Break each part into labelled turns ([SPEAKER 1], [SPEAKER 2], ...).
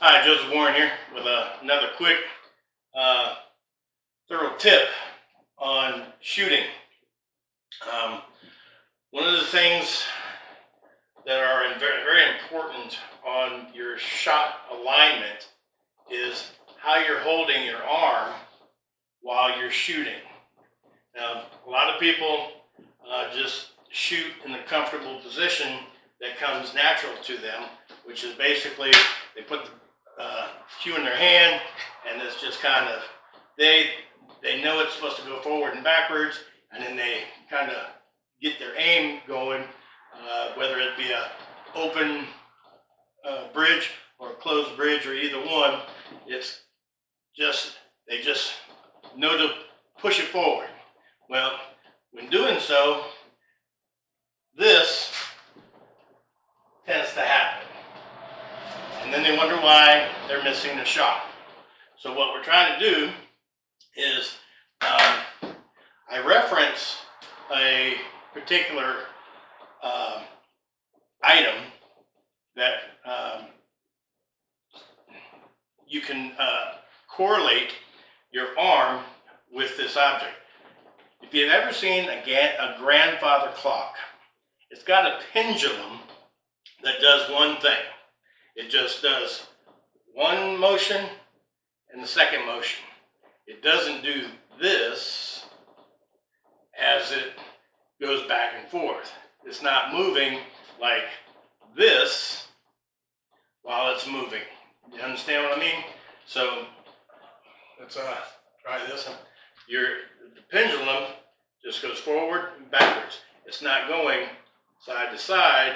[SPEAKER 1] Hi, Joseph Warren here with another quick thorough tip on shooting. One of the things that are very, very important on your shot alignment is how you're holding your arm while you're shooting. Now, a lot of people just shoot in the comfortable position that comes natural to them, which is basically they put the cue in their hand, and it's just kind of, they know it's supposed to go forward and backwards, and then they kind of get their aim going, whether it be a open bridge or a closed bridge or either one. It's just, they just know to push it forward. Well, when doing so, this tends to happen. And then they wonder why they're missing the shot. So what we're trying to do is, I reference a particular item that you can correlate your arm with this object. If you've ever seen a grandfather clock, it's got a pendulum that does one thing. It just does one motion and the second motion. It doesn't do this as it goes back and forth. It's not moving like this while it's moving. You understand what I mean? So let's try this. The pendulum just goes forward and backwards. It's not going side to side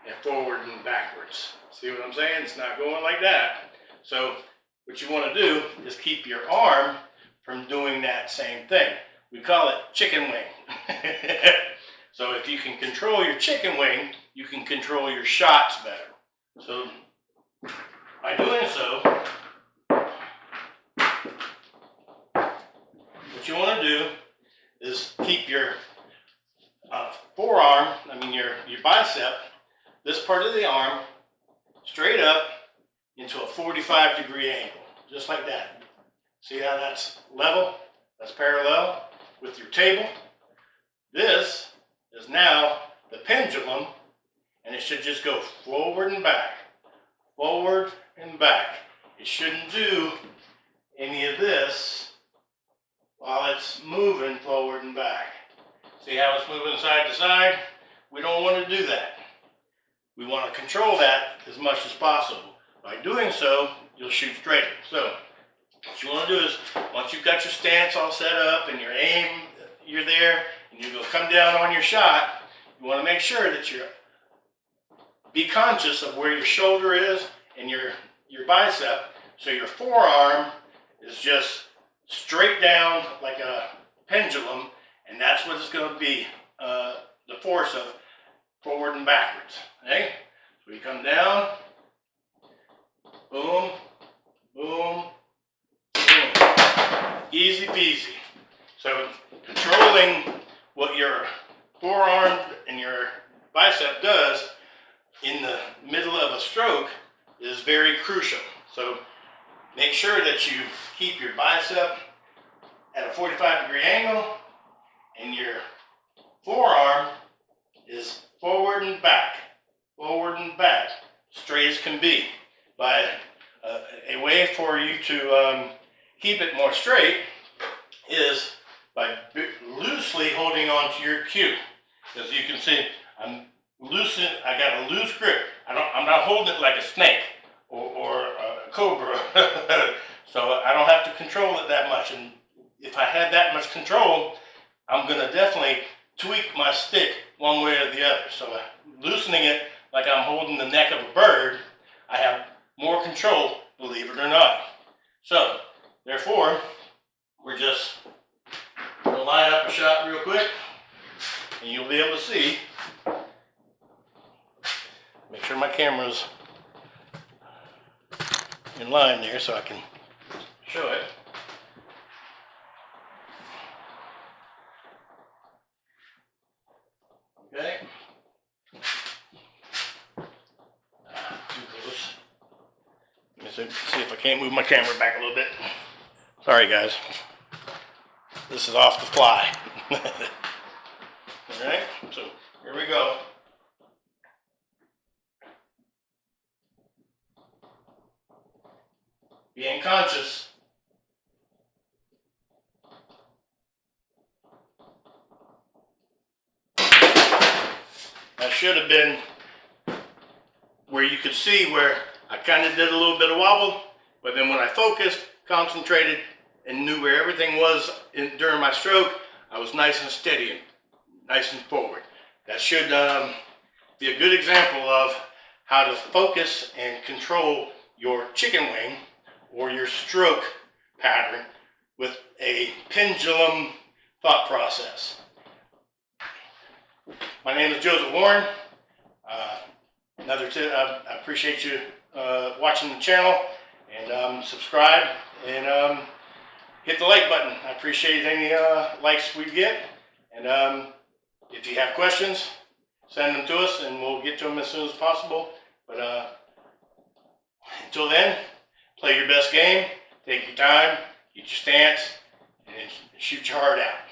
[SPEAKER 1] and forward and backwards. See what I'm saying? It's not going like that. So what you want to do is keep your arm from doing that same thing. We call it chicken wing. So if you can control your chicken wing, you can control your shots better. So by doing so, what you want to do is keep your forearm, your bicep, this part of the arm, straight up into a 45-degree angle, just like that. See how that's level? That's parallel with your table. This is now the pendulum, and it should just go forward and back, forward and back. It shouldn't do any of this while it's moving forward and back. See how it's moving side to side? We don't want to do that. We want to control that as much as possible. By doing so, you'll shoot straighter. So what you want to do is, once you've got your stance all set up and your aim, you're there, and you're going to come down on your shot, you want to make sure that be conscious of where your shoulder is and your bicep, so your forearm is just straight down like a pendulum, and that's what it's going to be, the force of forward and backwards. Okay? So you come down, boom, boom, boom. Easy peasy. So controlling what your forearm and your bicep does in the middle of a stroke is very crucial. So make sure that you keep your bicep at a 45-degree angle and your forearm is forward and back, straight as can be. By a way for you to keep it more straight is by loosely holding on to your cue. As you can see, I got a loose grip. I'm not holding it like a snake or a cobra. So I don't have to control it that much. And if I had that much control, I'm gonna definitely tweak my stick one way or the other. So loosening it like I'm holding the neck of a bird, I have more control, believe it or not. So therefore, we're just gonna line up a shot real quick, and you'll be able to see. Make sure my camera's in line there so I can show it. Okay. Too close. see if I can't move my camera back a little bit. Sorry guys. This is off the fly. Alright, so here we go. Being conscious. That should have been where you could see where I kind of did a little bit of wobble, but then when I focused, concentrated, and knew where everything was during my stroke, I was nice and steady and nice and forward. That should be a good example of how to focus and control your chicken wing or your stroke pattern with a pendulum thought process. My name is Joseph Warren. I appreciate you watching the channel, and subscribe and hit the like button. I appreciate any likes we get, and if you have questions, send them to us and we'll get to them as soon as possible. But until then, play your best game, take your time, get your stance, and shoot your heart out.